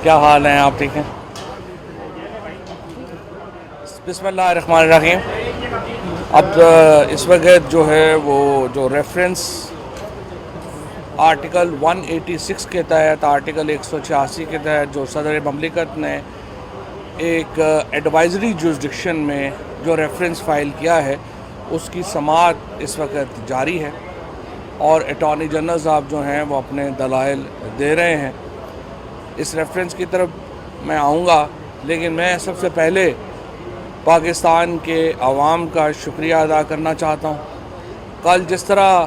کیا حال ہیں آپ؟ ٹھیک ہیں؟ بسم اللہ الرحمن الرحیم۔ اب اس وقت جو ہے وہ جو ریفرنس آرٹیکل 186 کے تحت، آرٹیکل 186 کے تحت جو صدر مملکت نے ایک ایڈوائزری جورسڈکشن میں جو ریفرنس فائل کیا ہے، اس کی سماعت اس وقت جاری ہے اور اٹارنی جنرل صاحب جو ہیں وہ اپنے دلائل دے رہے ہیں۔ اس ریفرنس کی طرف میں آؤں گا، لیکن میں سب سے پہلے پاکستان کے عوام کا شکریہ ادا کرنا چاہتا ہوں۔ کل جس طرح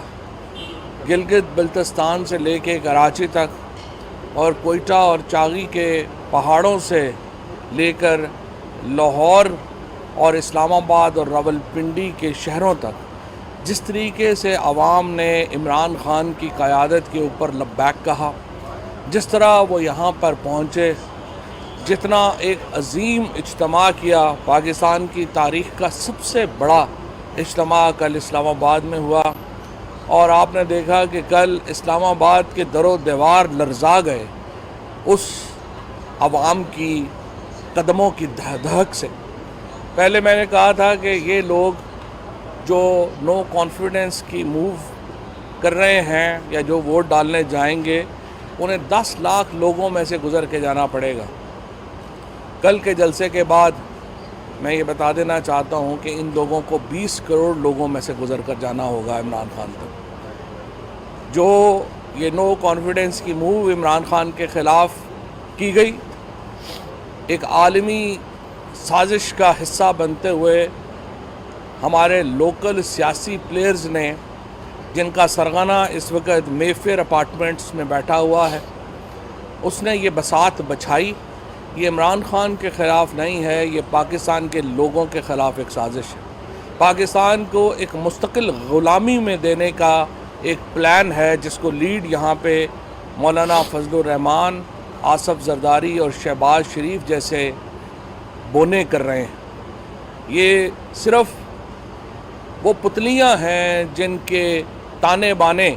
گلگت بلتستان سے لے کے کراچی تک اور کوئٹہ اور چاغی کے پہاڑوں سے لے کر لاہور اور اسلام آباد اور راولپنڈی کے شہروں تک جس طریقے سے عوام نے عمران خان کی قیادت کے اوپر لبیک کہا، جس طرح وہ یہاں پر پہنچے، جتنا ایک عظیم اجتماع کیا، پاکستان کی تاریخ کا سب سے بڑا اجتماع کل اسلام آباد میں ہوا، اور آپ نے دیکھا کہ کل اسلام آباد کے در و دیوار لرزا گئے اس عوام کی قدموں کی دھک سے۔ پہلے میں نے کہا تھا کہ یہ لوگ جو نو کانفیڈنس کی موو کر رہے ہیں یا جو ووٹ ڈالنے جائیں گے، انہیں 10 لاکھ لوگوں میں سے گزر کے جانا پڑے گا۔ کل کے جلسے کے بعد میں یہ بتا دینا چاہتا ہوں کہ ان لوگوں کو 20 کروڑ لوگوں میں سے گزر کر جانا ہوگا عمران خان کو۔ جو یہ نو کانفیڈنس کی موو عمران خان کے خلاف کی گئی، ایک عالمی سازش کا حصہ بنتے ہوئے ہمارے لوکل سیاسی پلیئرز نے، جن کا سرغنہ اس وقت مے فیئر اپارٹمنٹس میں بیٹھا ہوا ہے، اس نے یہ بساط بچھائی۔ یہ عمران خان کے خلاف نہیں ہے، یہ پاکستان کے لوگوں کے خلاف ایک سازش ہے۔ پاکستان کو ایک مستقل غلامی میں دینے کا ایک پلان ہے، جس کو لیڈ یہاں پہ مولانا فضل الرحمان، آصف زرداری اور شہباز شریف جیسے بونے کر رہے ہیں۔ یہ صرف وہ پتلیاں ہیں جن کے تانے بانے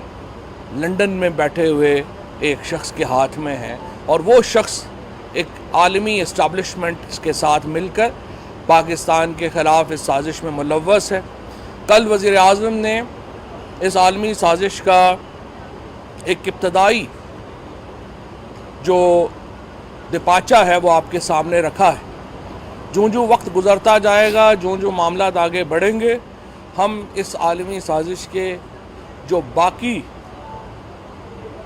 لندن میں بیٹھے ہوئے ایک شخص کے ہاتھ میں ہیں، اور وہ شخص ایک عالمی اسٹیبلشمنٹ کے ساتھ مل کر پاکستان کے خلاف اس سازش میں ملوث ہے۔ کل وزیر اعظم نے اس عالمی سازش کا ایک ابتدائی جو دپاچہ ہے وہ آپ کے سامنے رکھا ہے۔ جو وقت گزرتا جائے گا، جو معاملات آگے بڑھیں گے، ہم اس عالمی سازش کے جو باقی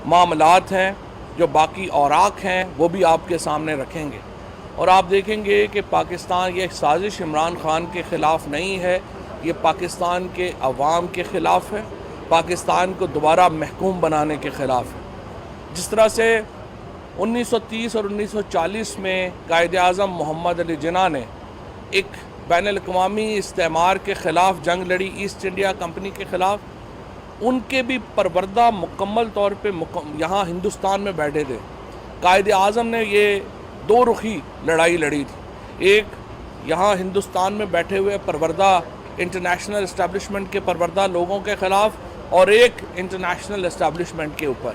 معاملات ہیں، جو باقی اوراق ہیں، وہ بھی آپ کے سامنے رکھیں گے، اور آپ دیکھیں گے کہ پاکستان، یہ سازش عمران خان کے خلاف نہیں ہے، یہ پاکستان کے عوام کے خلاف ہے، پاکستان کو دوبارہ محکوم بنانے کے خلاف ہے۔ جس طرح سے 1930 اور 1940 میں قائد اعظم محمد علی جناح نے ایک بین الاقوامی استعمار کے خلاف جنگ لڑی، ایسٹ انڈیا کمپنی کے خلاف، ان کے بھی پروردہ مکمل طور پہ یہاں ہندوستان میں بیٹھے تھے۔ قائد اعظم نے یہ دو رخی لڑائی لڑی تھی، ایک یہاں ہندوستان میں بیٹھے ہوئے پروردہ انٹرنیشنل اسٹیبلشمنٹ کے پروردہ لوگوں کے خلاف، اور ایک انٹرنیشنل اسٹیبلشمنٹ کے اوپر۔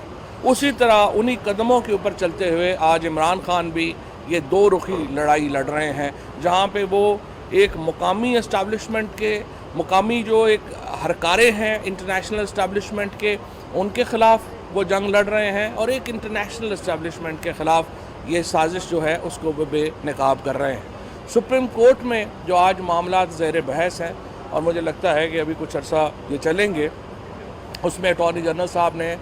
اسی طرح انہی قدموں کے اوپر چلتے ہوئے آج عمران خان بھی یہ دو رخی لڑائی لڑ رہے ہیں، جہاں پہ وہ ایک مقامی اسٹیبلشمنٹ کے، مقامی جو ایک ہرکارے ہیں انٹرنیشنل اسٹیبلشمنٹ کے، ان کے خلاف وہ جنگ لڑ رہے ہیں، اور ایک انٹرنیشنل اسٹیبلشمنٹ کے خلاف یہ سازش جو ہے اس کو بے نقاب کر رہے ہیں۔ سپریم کورٹ میں جو آج معاملات زیر بحث ہیں، اور مجھے لگتا ہے کہ ابھی کچھ عرصہ یہ چلیں گے، اس میں اٹارنی جنرل صاحب نے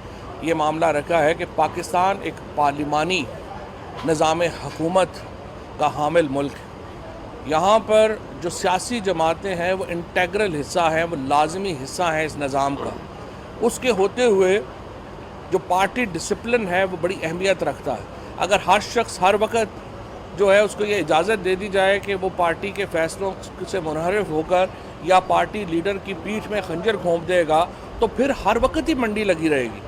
یہ معاملہ رکھا ہے کہ پاکستان ایک پارلیمانی نظام حکومت کا حامل ملک ہے۔ یہاں پر جو سیاسی جماعتیں ہیں وہ انٹیگرل حصہ ہیں، وہ لازمی حصہ ہیں اس نظام کا۔ اس کے ہوتے ہوئے جو پارٹی ڈسپلن ہے وہ بڑی اہمیت رکھتا ہے۔ اگر ہر شخص ہر وقت جو ہے اس کو یہ اجازت دے دی جائے کہ وہ پارٹی کے فیصلوں سے منحرف ہو کر یا پارٹی لیڈر کی پیٹھ میں خنجر گھونپ دے گا، تو پھر ہر وقت ہی منڈی لگی رہے گی۔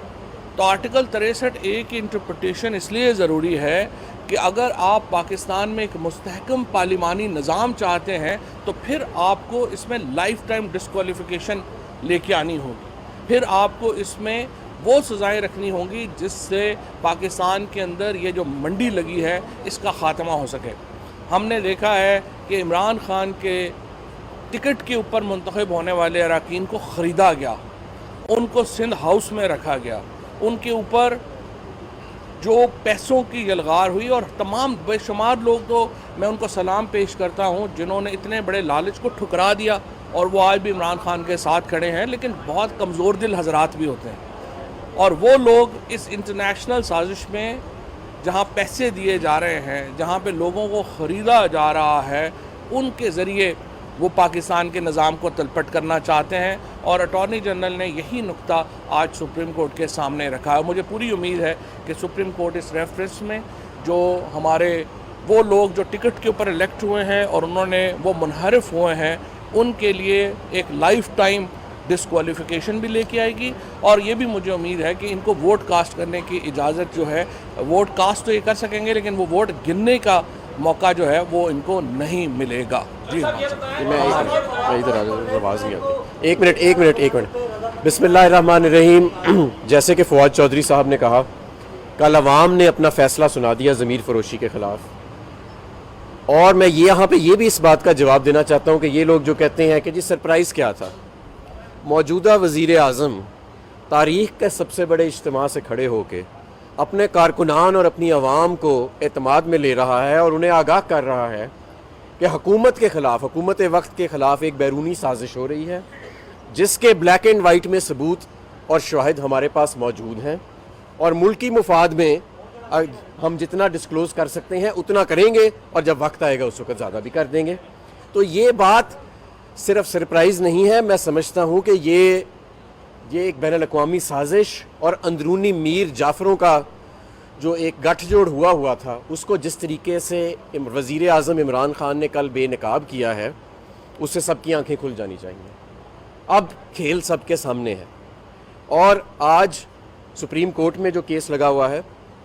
تو آرٹیکل 63A کی انٹرپریٹیشن اس لیے ضروری ہے کہ اگر آپ پاکستان میں ایک مستحکم پارلیمانی نظام چاہتے ہیں تو پھر آپ کو اس میں لائف ٹائم ڈسکوالیفیکیشن لے کے آنی ہوگی، پھر آپ کو اس میں وہ سزائیں رکھنی ہوں گی جس سے پاکستان کے اندر یہ جو منڈی لگی ہے اس کا خاتمہ ہو سکے. ہم نے دیکھا ہے کہ عمران خان کے ٹکٹ کے اوپر منتخب ہونے والے اراکین کو خریدا گیا، ان کو سندھ ہاؤس میں رکھا گیا، ان کے اوپر جو پیسوں کی یلغار ہوئی، اور تمام بے شمار لوگ تو میں ان کو سلام پیش کرتا ہوں جنہوں نے اتنے بڑے لالچ کو ٹھکرا دیا اور وہ آج بھی عمران خان کے ساتھ کھڑے ہیں. لیکن بہت کمزور دل حضرات بھی ہوتے ہیں، اور وہ لوگ اس انٹرنیشنل سازش میں جہاں پیسے دیے جا رہے ہیں، جہاں پہ لوگوں کو خریدا جا رہا ہے، ان کے ذریعے وہ پاکستان کے نظام کو تلپٹ کرنا چاہتے ہیں. اور اٹارنی جنرل نے یہی نقطہ آج سپریم کورٹ کے سامنے رکھا ہے. مجھے پوری امید ہے کہ سپریم کورٹ اس ریفرنس میں جو ہمارے وہ لوگ جو ٹکٹ کے اوپر الیکٹ ہوئے ہیں اور انہوں نے وہ منحرف ہوئے ہیں، ان کے لیے ایک لائف ٹائم ڈسکوالیفیکیشن بھی لے کے آئے گی. اور یہ بھی مجھے امید ہے کہ ان کو ووٹ کاسٹ کرنے کی اجازت جو ہے، ووٹ کاسٹ تو یہ کر سکیں گے لیکن وہ ووٹ گننے کا موقع جو ہے وہ ان کو نہیں ملے گا. جی ہاں، میں ادھر آواز نہیں آتی. ایک منٹ. بسم اللہ الرحمن الرحیم. جیسے کہ فواد چودھری صاحب نے کہا، کل عوام نے اپنا فیصلہ سنا دیا ضمیر فروشی کے خلاف، اور میں یہاں پہ یہ بھی اس بات کا جواب دینا چاہتا ہوں کہ یہ لوگ جو کہتے ہیں کہ جی سرپرائز کیا تھا، موجودہ وزیر اعظم تاریخ کے سب سے بڑے اجتماع سے کھڑے ہو کے اپنے کارکنان اور اپنی عوام کو اعتماد میں لے رہا ہے اور انہیں آگاہ کر رہا ہے کہ حکومت کے خلاف، حکومت وقت کے خلاف ایک بیرونی سازش ہو رہی ہے جس کے بلیک اینڈ وائٹ میں ثبوت اور شواہد ہمارے پاس موجود ہیں، اور ملکی مفاد میں ہم جتنا ڈسکلوز کر سکتے ہیں اتنا کریں گے، اور جب وقت آئے گا اس وقت زیادہ بھی کر دیں گے. تو یہ بات صرف سرپرائز نہیں ہے، میں سمجھتا ہوں کہ یہ ایک بین الاقوامی سازش اور اندرونی میر جعفروں کا جو ایک گٹھ جوڑ ہوا تھا، اس کو جس طریقے سے وزیر اعظم عمران خان نے کل بے نقاب کیا ہے، اس سے سب کی آنکھیں کھل جانی چاہیے. اب کھیل سب کے سامنے ہے، اور آج سپریم کورٹ میں جو کیس لگا ہوا ہے،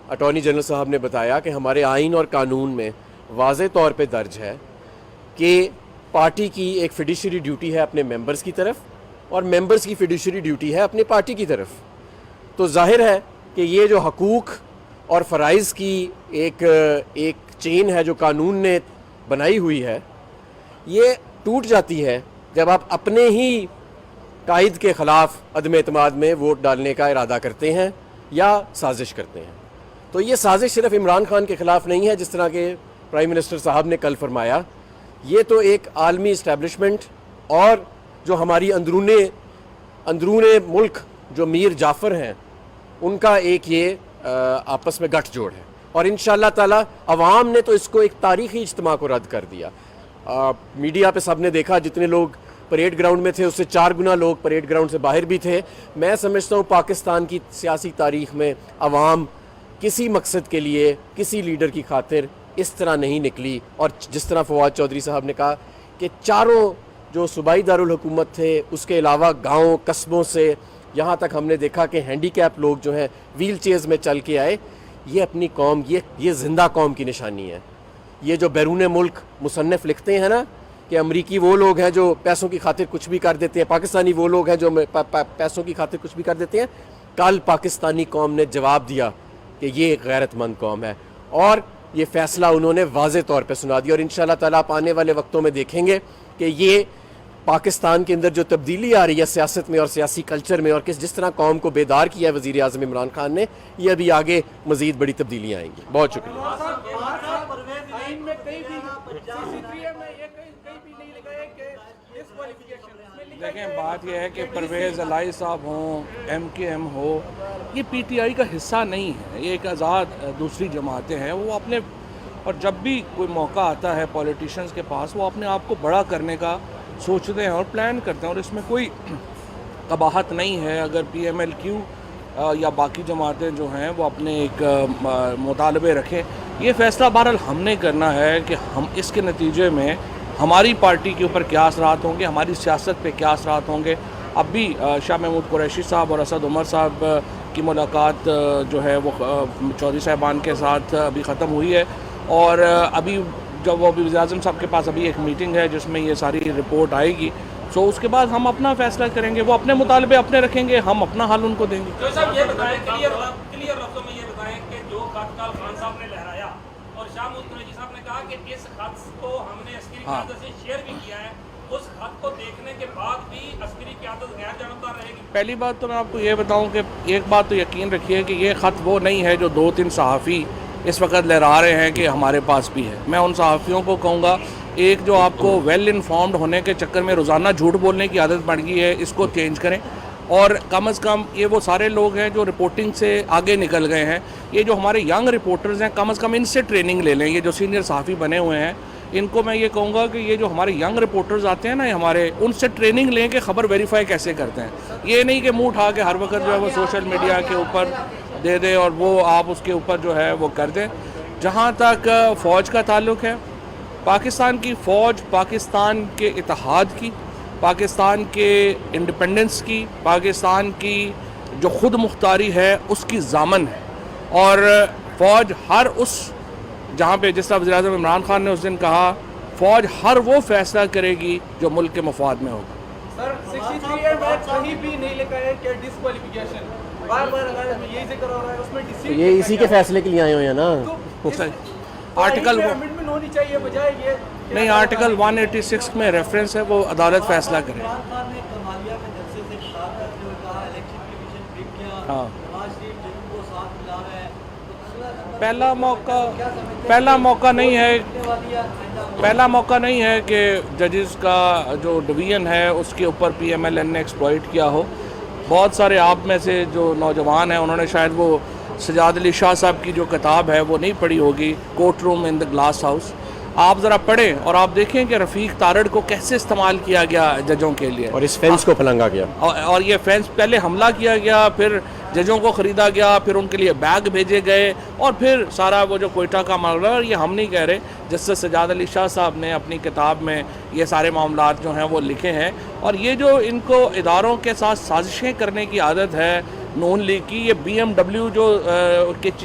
اٹارنی جنرل صاحب نے بتایا کہ ہمارے آئین اور قانون میں واضح طور پہ درج ہے کہ پارٹی کی ایک فیڈیشری ڈیوٹی ہے اپنے ممبرز کی طرف، اور ممبرز کی فیڈیشری ڈیوٹی ہے اپنی پارٹی کی طرف. تو ظاہر ہے کہ یہ جو حقوق اور فرائض کی ایک چین ہے جو قانون نے بنائی ہوئی ہے، یہ ٹوٹ جاتی ہے جب آپ اپنے ہی قائد کے خلاف عدم اعتماد میں ووٹ ڈالنے کا ارادہ کرتے ہیں یا سازش کرتے ہیں. تو یہ سازش صرف عمران خان کے خلاف نہیں ہے، جس طرح کہ پرائم منسٹر صاحب نے کل فرمایا، یہ تو ایک عالمی اسٹیبلشمنٹ اور جو ہماری اندرون ملک جو میر جعفر ہیں ان کا ایک یہ آپس میں گٹھ جوڑ ہے. اور انشاءاللہ تعالی عوام نے تو اس کو ایک تاریخی اجتماع کو رد کر دیا. میڈیا پہ سب نے دیکھا، جتنے لوگ پریڈ گراؤنڈ میں تھے اس سے 4 گنا لوگ پریڈ گراؤنڈ سے باہر بھی تھے. میں سمجھتا ہوں پاکستان کی سیاسی تاریخ میں عوام کسی مقصد کے لیے، کسی لیڈر کی خاطر اس طرح نہیں نکلی. اور جس طرح فواد چودھری صاحب نے کہا کہ چاروں جو صوبائی دارالحکومت تھے، اس کے علاوہ گاؤں قصبوں سے یہاں تک ہم نے دیکھا کہ ہینڈی کیپ لوگ جو ہیں ویل چیئرز میں چل کے آئے. یہ اپنی قوم، یہ زندہ قوم کی نشانی ہے. یہ جو بیرون ملک مصنف لکھتے ہیں نا کہ امریکی وہ لوگ ہیں جو پیسوں کی خاطر کچھ بھی کر دیتے ہیں، پاکستانی وہ لوگ ہیں جو پیسوں کی خاطر کچھ بھی کر دیتے ہیں، کل پاکستانی قوم نے جواب دیا کہ یہ ایک غیرت مند قوم ہے، اور یہ فیصلہ انہوں نے واضح طور پہ سنا دیا. اور انشاءاللہ تعالیٰ آپ آنے والے وقتوں میں دیکھیں گے کہ یہ پاکستان کے اندر جو تبدیلی آ رہی ہے سیاست میں اور سیاسی کلچر میں، اور جس طرح قوم کو بیدار کیا ہے وزیر اعظم عمران خان نے، یہ ابھی آگے مزید بڑی تبدیلیاں آئیں گی. بہت شکریہ. دیکھیں، بات یہ ہے کہ پرویز الہی صاحب ہوں، ایم کے ایم ہو، یہ پی ٹی آئی کا حصہ نہیں ہے. یہ ایک آزاد دوسری جماعتیں ہیں. وہ اپنے، اور جب بھی کوئی موقع آتا ہے پولیٹیشنز کے پاس، وہ اپنے آپ کو بڑا کرنے کا سوچتے ہیں اور پلان کرتے ہیں، اور اس میں کوئی قباحت نہیں ہے اگر پی ایم ایل کیو یا باقی جماعتیں جو ہیں وہ اپنے ایک مطالبے رکھیں. یہ فیصلہ بہرحال ہم نے کرنا ہے کہ ہم اس کے نتیجے میں ہماری پارٹی کے اوپر کیا اثرات ہوں گے، ہماری سیاست پہ کیا اثرات ہوں گے. اب بھی شاہ محمود قریشی صاحب اور اسد عمر صاحب کی ملاقات جو ہے وہ چودھری صاحبان کے ساتھ ابھی ختم ہوئی ہے، اور ابھی جب وہ وزیر اعظم صاحب کے پاس ابھی ایک میٹنگ ہے جس میں یہ ساری رپورٹ آئے گی، سو اس کے بعد ہم اپنا فیصلہ کریں گے. وہ اپنے مطالبے اپنے رکھیں گے, ہم اپنا حل ان کو دیں گے. جو صاحب یہ بتائیں کلیئر لفظوں میں یہ بتائیں کہ جو خط کل خان صاحب نے لہرایا اور شاہ محمود قریشی صاحب نے کہا کہ اس خط کو ہم نے عسکری قیادت سے شیئر بھی کیا ہے, اس خط کو دیکھنے کے بعد بھی عسکری قیادت غیر جانبدار رہے گی؟ پہلی بات تو میں آپ کو یہ بتاؤں کہ ایک بات تو یقین رکھیے کہ یہ خط وہ نہیں ہے جو 2-3 صحافی اس وقت لہرا رہے ہیں کہ ہمارے پاس بھی ہے. میں ان صحافیوں کو کہوں گا, ایک جو آپ کو ویل انفارمڈ ہونے کے چکر میں روزانہ جھوٹ بولنے کی عادت پڑ گئی ہے, اس کو چینج کریں. اور کم از کم یہ وہ سارے لوگ ہیں جو رپورٹنگ سے آگے نکل گئے ہیں, یہ جو ہمارے ینگ رپورٹرز ہیں کم از کم ان سے ٹریننگ لے لیں. یہ جو سینئر صحافی بنے ہوئے ہیں ان کو میں یہ کہوں گا کہ یہ جو ہمارے ینگ رپورٹرز آتے ہیں نا ہمارے, ان سے ٹریننگ لیں کہ خبر ویریفائی کیسے کرتے ہیں. یہ نہیں کہ منہ اٹھا کے ہر وقت جو ہے وہ سوشل میڈیا کے اوپر دے دیں اور وہ آپ اس کے اوپر جو ہے وہ کر دیں. جہاں تک فوج کا تعلق ہے, پاکستان کی فوج پاکستان کے اتحاد کی, پاکستان کے انڈیپنڈنس کی, پاکستان کی جو خود مختاری ہے اس کی ضامن ہے. اور فوج ہر اس جہاں پہ جس طرح وزیر اعظم عمران خان نے اس دن کہا, فوج ہر وہ فیصلہ کرے گی جو ملک کے مفاد میں ہوگا. سر 63 میچ کہیں بھی نہیں لکھا ہے کہ ڈسکوالیفیکیشن, بار بار اگر یہی ذکر ہو رہا ہے اس میں ڈسیزن یہ اسی کے فیصلے کے لیے آئے ہوئے ہیں نا. آرٹیکل امنڈمنٹ ہونی چاہیے بجائے یہ نہیں, آرٹیکل 186 میں ریفرنس ہے, وہ عدالت فیصلہ کرے. عمران خان نے کمالیہ میں جلسے سے خطاب کرتے ہوئے کہا الیکشن کمیشن ٹھیک کیا, ہاں, نواز شریف جنوب کو ساتھ ملا رہا ہے, پہلا موقع نہیں ہے کہ ججز کا جو ڈویژن ہے اس کے اوپر پی ایم ایل این نے ایکسپلائٹ کیا ہو. بہت سارے آپ میں سے جو نوجوان ہیں انہوں نے شاید وہ سجاد علی شاہ صاحب کی جو کتاب ہے وہ نہیں پڑھی ہوگی, court room in the glass house. آپ ذرا پڑھیں اور آپ دیکھیں کہ رفیق تارڑ کو کیسے استعمال کیا گیا ججوں کے لیے, اور اس فینس کو پھلنگا گیا, اور یہ فینس پہلے حملہ کیا گیا, پھر ججوں کو خریدا گیا, پھر ان کے لیے بیگ بھیجے گئے, اور پھر سارا وہ جو کوئٹہ کا معاملہ. اور یہ ہم نہیں کہہ رہے, جسٹس سجاد علی شاہ صاحب نے اپنی کتاب میں یہ سارے معاملات جو ہیں وہ لکھے ہیں. اور یہ جو ان کو اداروں کے ساتھ سازشیں کرنے کی عادت ہے نون لیگ کی, یہ BMW جو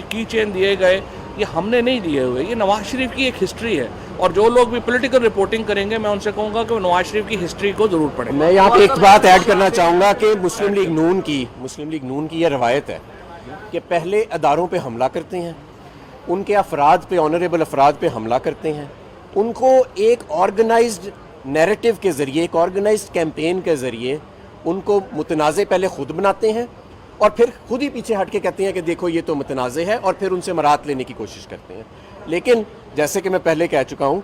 کی چین دیے گئے یہ ہم نے نہیں دیے ہوئے, یہ نواز شریف کی ایک ہسٹری ہے. اور جو لوگ بھی پولیٹیکل رپورٹنگ کریں گے میں ان سے کہوں گا کہ وہ نواز شریف کی ہسٹری کو ضرور پڑھیں. میں یہاں پہ ایک بات ایڈ کرنا چاہوں گا کہ مسلم لیگ نون کی یہ روایت ہے کہ پہلے اداروں پہ حملہ کرتے ہیں, ان کے افراد پہ, آنریبل افراد پہ حملہ کرتے ہیں, ان کو ایک آرگنائزڈ نیریٹو کے ذریعے, ایک آرگنائزڈ کیمپین کے ذریعے ان کو متنازع پہلے خود بناتے ہیں اور پھر خود ہی پیچھے ہٹ کے کہتے ہیں کہ دیکھو یہ تو متنازع ہے, اور پھر ان سے مراد لینے کی کوشش کرتے ہیں. لیکن جیسے کہ میں پہلے کہہ چکا ہوں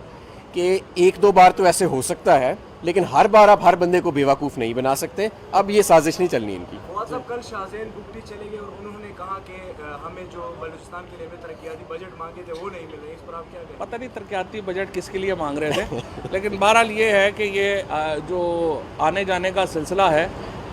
کہ 1-2 بار تو ایسے ہو سکتا ہے, لیکن ہر بار آپ ہر بندے کو بیوقوف نہیں بنا سکتے. اب یہ سازش نہیں چلنی ان کی. صاحب کل شاہزین بگٹی چلے گئے اور انہوں نے کہا کہ ہمیں جو بلوچستان کے لیے ترقیاتی بجٹ مانگے تھے وہ نہیں مل رہے, اس پر آپ کیا کہیں؟ پتہ نہیں ترقیاتی بجٹ کس کے لیے مانگ رہے تھے, لیکن بہرحال یہ ہے کہ یہ جو آنے جانے کا سلسلہ ہے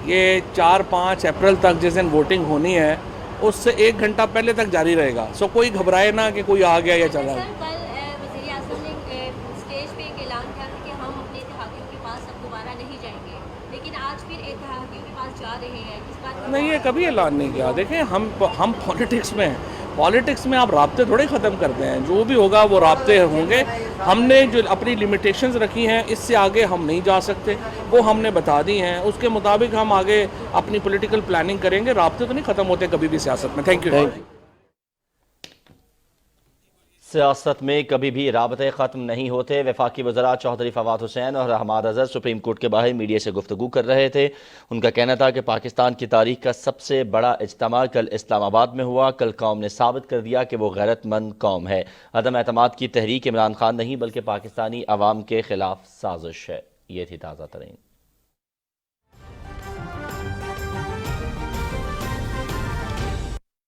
یہ 4-5 اپریل تک جس دن ووٹنگ ہونی ہے اس سے 1 گھنٹہ پہلے تک جاری رہے گا. سو کوئی گھبرائے نہ کہ کوئی آ گیا یا چلا گیا. کل وزیر اعظم نے اسٹیج پہ ایک اعلان کیا تھا کہ ہم اپنے اتحادیوں کے پاس اب دوبارہ نہیں جائیں گے, لیکن آج پھر اتحادیوں کے پاس جا رہے ہیں, اس بات نہیں, یہ کبھی اعلان نہیں کیا. دیکھیں ہم پالیٹکس میں ہیں, پالیٹکس میں آپ رابطے تھوڑے ختم کرتے ہیں, جو بھی ہوگا وہ رابطے ہوں گے. ہم نے جو اپنی لمیٹیشنز رکھی ہیں اس سے آگے ہم نہیں جا سکتے, وہ ہم نے بتا دی ہیں, اس کے مطابق ہم آگے اپنی پولیٹیکل پلاننگ کریں گے. رابطے تو نہیں ختم ہوتے کبھی بھی سیاست میں. Thank you. سیاست میں کبھی بھی رابطے ختم نہیں ہوتے. وفاقی وزراء چودھری فواد حسین اور حماد اظہر سپریم کورٹ کے باہر میڈیا سے گفتگو کر رہے تھے. ان کا کہنا تھا کہ پاکستان کی تاریخ کا سب سے بڑا اجتماع کل اسلام آباد میں ہوا. کل قوم نے ثابت کر دیا کہ وہ غیرت مند قوم ہے. عدم اعتماد کی تحریک عمران خان نہیں بلکہ پاکستانی عوام کے خلاف سازش ہے. یہ تھی تازہ ترین